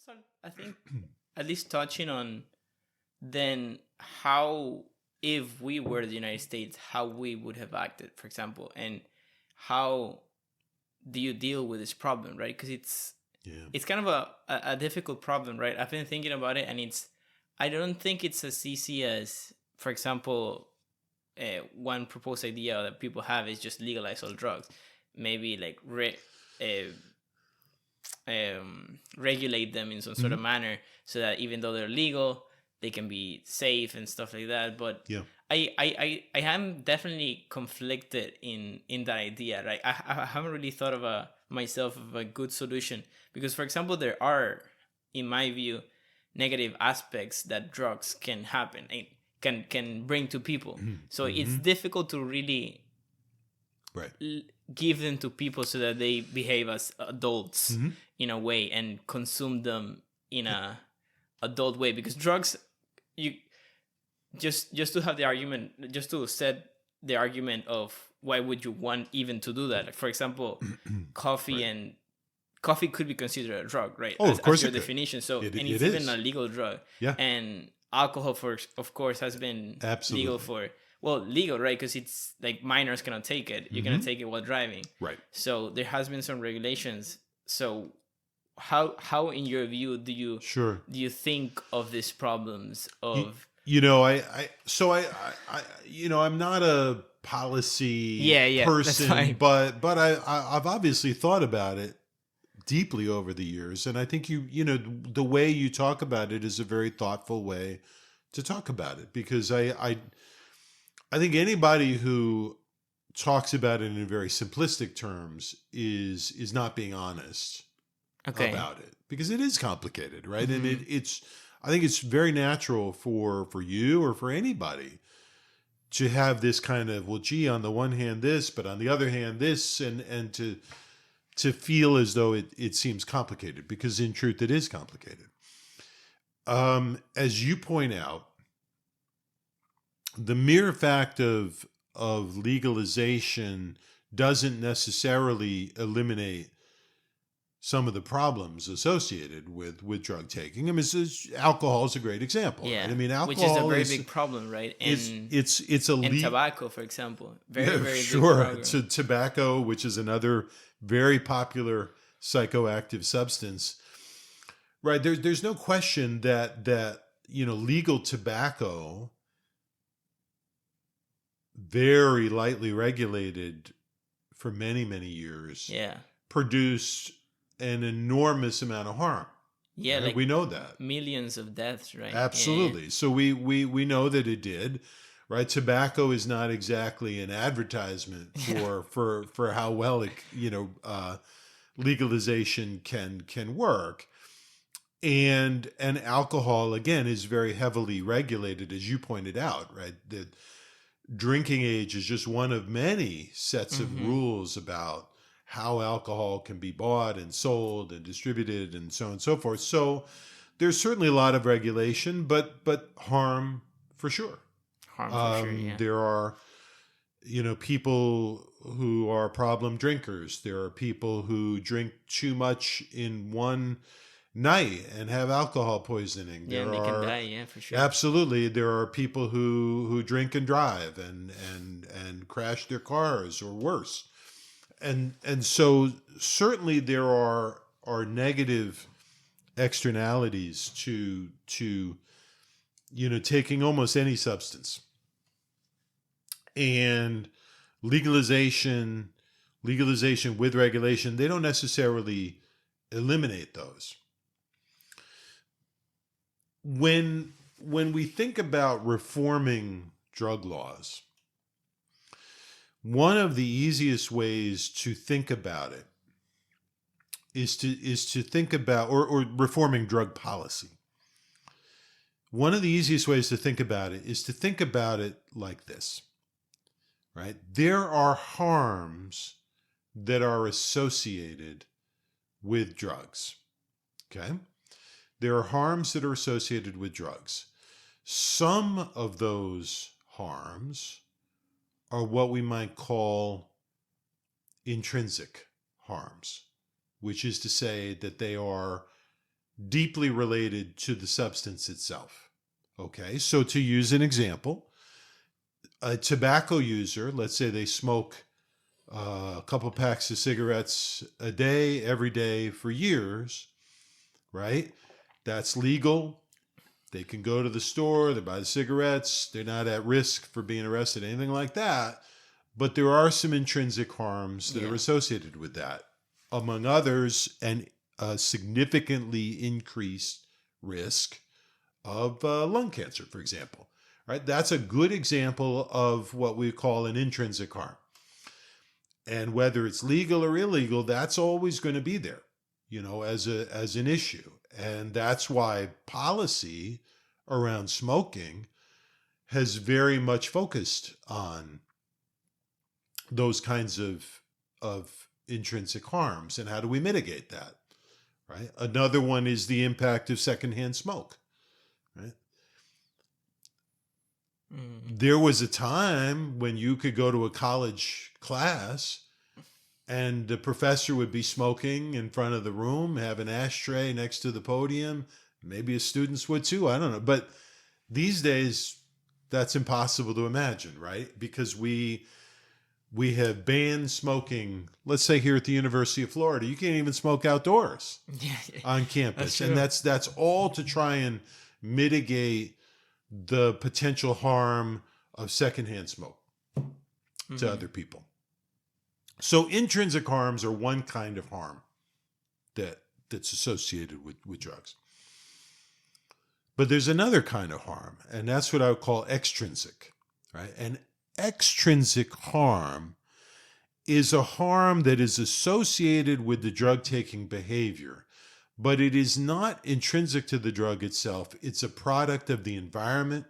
start, I think, at least touching on then how, if we were the United States, how we would have acted, for example, and how do you deal with this problem, right? Because it's kind of a difficult problem, right? I've been thinking about it, and I don't think it's as easy as, for example, one proposed idea that people have is just legalize all drugs, maybe like regulate them in some sort of manner so that even though they're legal, they can be safe and stuff like that. But I am definitely conflicted in that idea, right? I haven't really thought of myself of a good solution, because, for example, there are, in my view, negative aspects that drugs can happen and can bring to people. So it's difficult to really give them to people so that they behave as adults in a way and consume them in a adult way, because drugs, you just to have the argument, just to set the argument of why would you want even to do that, like, for example, coffee could be considered a drug, right? Of course, as your definition. So and it's even a legal drug. And alcohol, of course, has been legal, right? Because it's like minors cannot take it. You cannot take it while driving, right? So there has been some regulations. So how in your view do you think of these problems of I'm not a policy person, but I've obviously thought about it deeply over the years, and I think the way you talk about it is a very thoughtful way to talk about it, because I think anybody who talks about it in very simplistic terms is not being honest about it, because it is complicated, right? And I think it's very natural for you or for anybody to have this kind of, well, gee, on the one hand this, but on the other hand this, and to feel as though it seems complicated, because in truth it is complicated. As you point out, the mere fact of legalization doesn't necessarily eliminate some of the problems associated with drug taking. I mean, alcohol is a great example. Yeah, right? I mean, alcohol, which is a very big problem, right? And and tobacco, for example, very big problem. Tobacco, which is another very popular psychoactive substance, right? There's no question that legal tobacco, very lightly regulated for many years, produced an enormous amount of harm. Yeah, right? like we know that. Millions of deaths, right? Absolutely. Yeah. So we know that it did, right? Tobacco is not exactly an advertisement for how well legalization can work. And alcohol, again, is very heavily regulated, as you pointed out, right? The drinking age is just one of many sets of rules about how alcohol can be bought and sold and distributed and so on and so forth. So there's certainly a lot of regulation, but harm for sure. There are, people who are problem drinkers. There are people who drink too much in one night and have alcohol poisoning. Yeah, they can die, for sure. Absolutely. There are people who drink and drive and crash their cars or worse. And so certainly there are negative externalities to taking almost any substance. And legalization with regulation, they don't necessarily eliminate those. When we think about reforming drug laws, one of the easiest ways to think about it is to think about, or reforming drug policy. One of the easiest ways to think about it is to think about it like this, right? There are harms that are associated with drugs, okay? There are harms that are associated with drugs. Some of those harms are what we might call intrinsic harms, which is to say that they are deeply related to the substance itself. Okay, so to use an example, a tobacco user, let's say they smoke a couple packs of cigarettes a day, every day for years, right? That's legal. They can go to the store, they buy the cigarettes, they're not at risk for being arrested, anything like that. But there are some intrinsic harms that are associated with that. Among others, a significantly increased risk of lung cancer, for example. Right? That's a good example of what we call an intrinsic harm. And whether it's legal or illegal, that's always going to be there, as an issue. And that's why policy around smoking has very much focused on those kinds of intrinsic harms and how do we mitigate that, right? Another one is the impact of secondhand smoke, right? There was a time when you could go to a college class and the professor would be smoking in front of the room, have an ashtray next to the podium. Maybe his students would too. I don't know. But these days, that's impossible to imagine, right? Because we have banned smoking. Let's say here at the University of Florida, you can't even smoke outdoors on campus. And that's all to try and mitigate the potential harm of secondhand smoke to other people. So intrinsic harms are one kind of harm that's associated with drugs. But there's another kind of harm, and that's what I would call extrinsic, right? And extrinsic harm is a harm that is associated with the drug-taking behavior, but it is not intrinsic to the drug itself. It's a product of the environment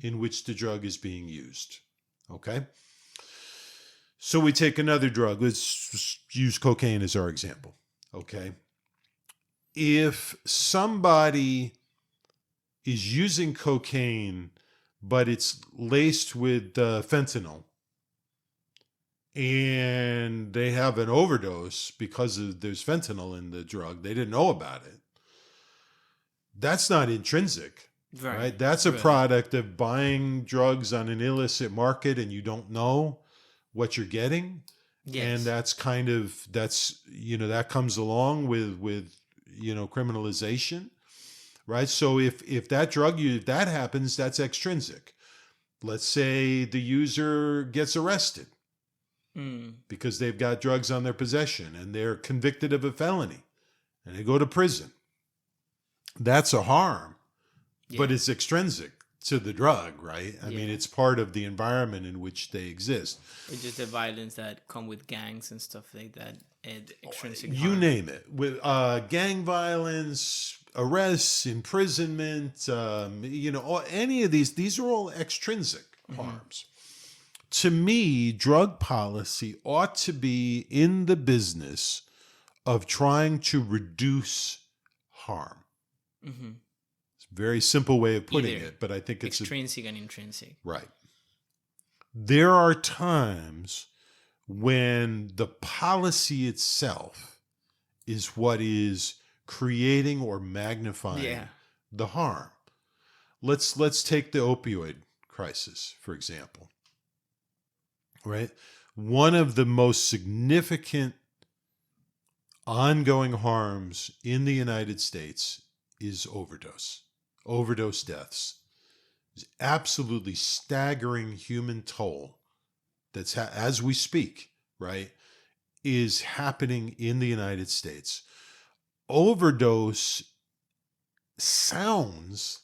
in which the drug is being used, okay? So we take another drug. Let's use cocaine as our example, okay? If somebody is using cocaine, but it's laced with fentanyl, and they have an overdose because there's fentanyl in the drug, they didn't know about it, that's not intrinsic, right? That's a product of buying drugs on an illicit market and you don't know what you're getting. And that's that comes along with criminalization, right? So if that happens, that's extrinsic. Let's say the user gets arrested because they've got drugs on their possession and they're convicted of a felony and they go to prison. That's a harm, but it's extrinsic to the drug, right? I mean, it's part of the environment in which they exist. It's just the violence that come with gangs and stuff like that, and extrinsic you harm. Name it, with gang violence, arrests, imprisonment, any of these are all extrinsic harms. To me, drug policy ought to be in the business of trying to reduce harm. It's a very simple way of putting it, but I think it's extrinsic and intrinsic. Right. There are times when the policy itself is what is creating or magnifying the harm. Let's take the opioid crisis, for example. Right? One of the most significant ongoing harms in the United States is overdose deaths. It's absolutely staggering human toll that's as we speak, right, is happening in the United States. Overdose sounds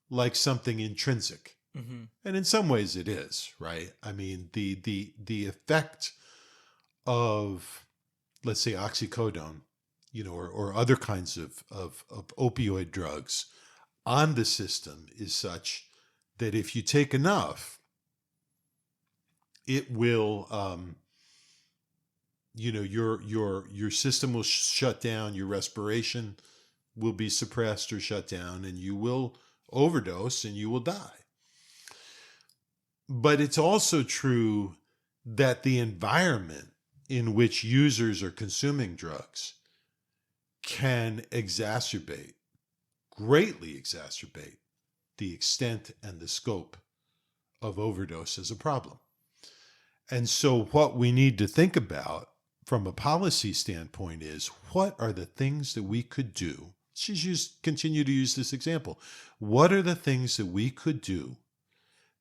like something intrinsic. And in some ways it is, right? I mean, the effect of, let's say, oxycodone, or other kinds of opioid drugs on the system is such that if you take enough, it will, your system will shut down, your respiration will be suppressed or shut down, and you will overdose and you will die. But it's also true that the environment in which users are consuming drugs can exacerbate greatly exacerbate the extent and the scope of overdose as a problem. And so what we need to think about from a policy standpoint is, what are the things that we could do? Let's just continue to use this example. What are the things that we could do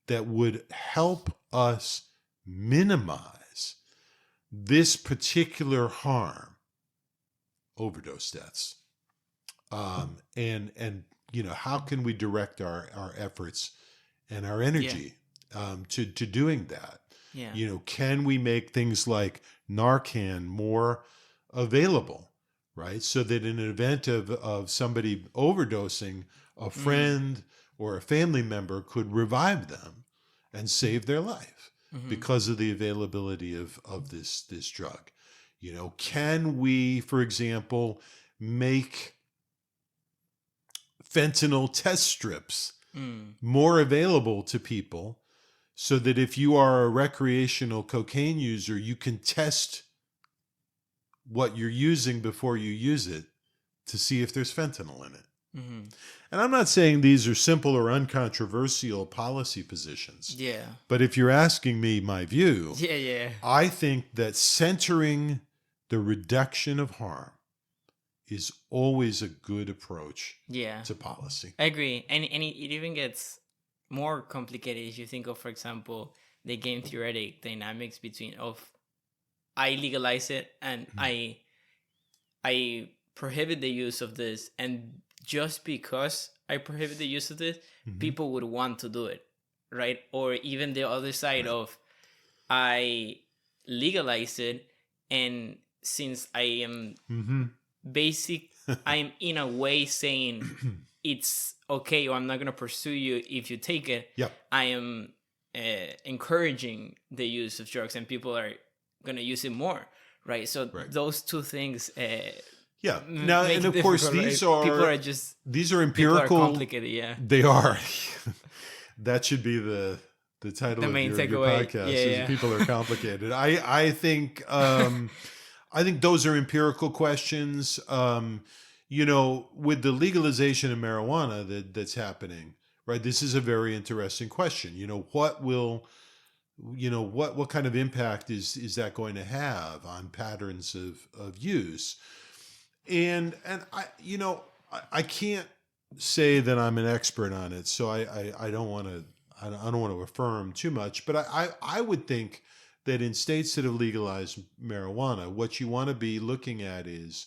that would help us minimize this particular harm, overdose deaths? And how can we direct our efforts and our energy to doing that? Yeah. Can we make things like Narcan more available, right? So that in an event of somebody overdosing, a friend or a family member could revive them and save their life because of the availability of this drug. Can we, for example, make fentanyl test strips more available to people, so that if you are a recreational cocaine user, you can test what you're using before you use it to see if there's fentanyl in it. And I'm not saying these are simple or uncontroversial policy positions. Yeah. But if you're asking me my view, I think that centering the reduction of harm is always a good approach to policy. I agree. And it even gets more complicated if you think of, for example, the game theoretic dynamics between I legalize it and I prohibit the use of this, and just because I prohibit the use of this, people would want to do it, right? Or even the other side of I legalize it, and since I am I'm in a way saying it's okay, or I'm not going to pursue you if you take it. I am encouraging the use of drugs, and people are going to use it more, right? So those two things. Now, and of course, these are empirical. People are complicated. Yeah, they are. That should be the title of your podcast. Is people are complicated. I think those are empirical questions. With the legalization of marijuana that's happening, right? This is a very interesting question. What kind of impact is that going to have on patterns of use? And I can't say that I'm an expert on it, so I don't want to affirm too much, but I would think that in states that have legalized marijuana, what you want to be looking at is,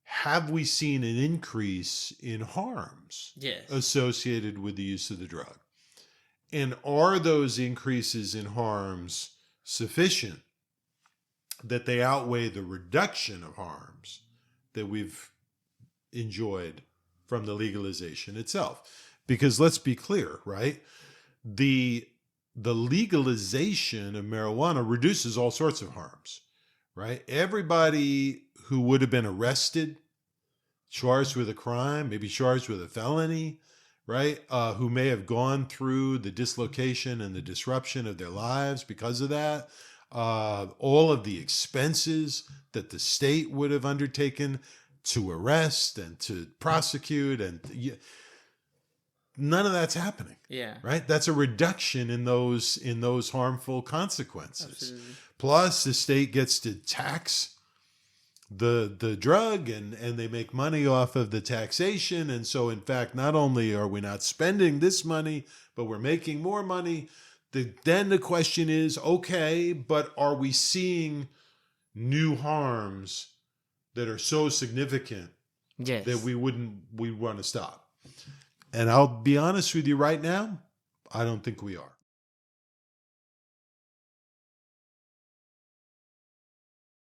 have we seen an increase in harms associated with the use of the drug? And are those increases in harms sufficient that they outweigh the reduction of harms that we've enjoyed from the legalization itself? Because let's be clear, right? The legalization of marijuana reduces all sorts of harms, right? Everybody who would have been arrested, charged with a crime, maybe charged with a felony, right? Who may have gone through the dislocation and the disruption of their lives because of that. All of the expenses that the state would have undertaken to arrest and to prosecute, and none of that's happening. Yeah. Right? That's a reduction in those harmful consequences. Absolutely. Plus, the state gets to tax the drug, and they make money off of the taxation. And so, in fact, not only are we not spending this money, but we're making more money. Then the question is, okay, but are we seeing new harms that are so significant that we want to stop? And I'll be honest with you right now, I don't think we are.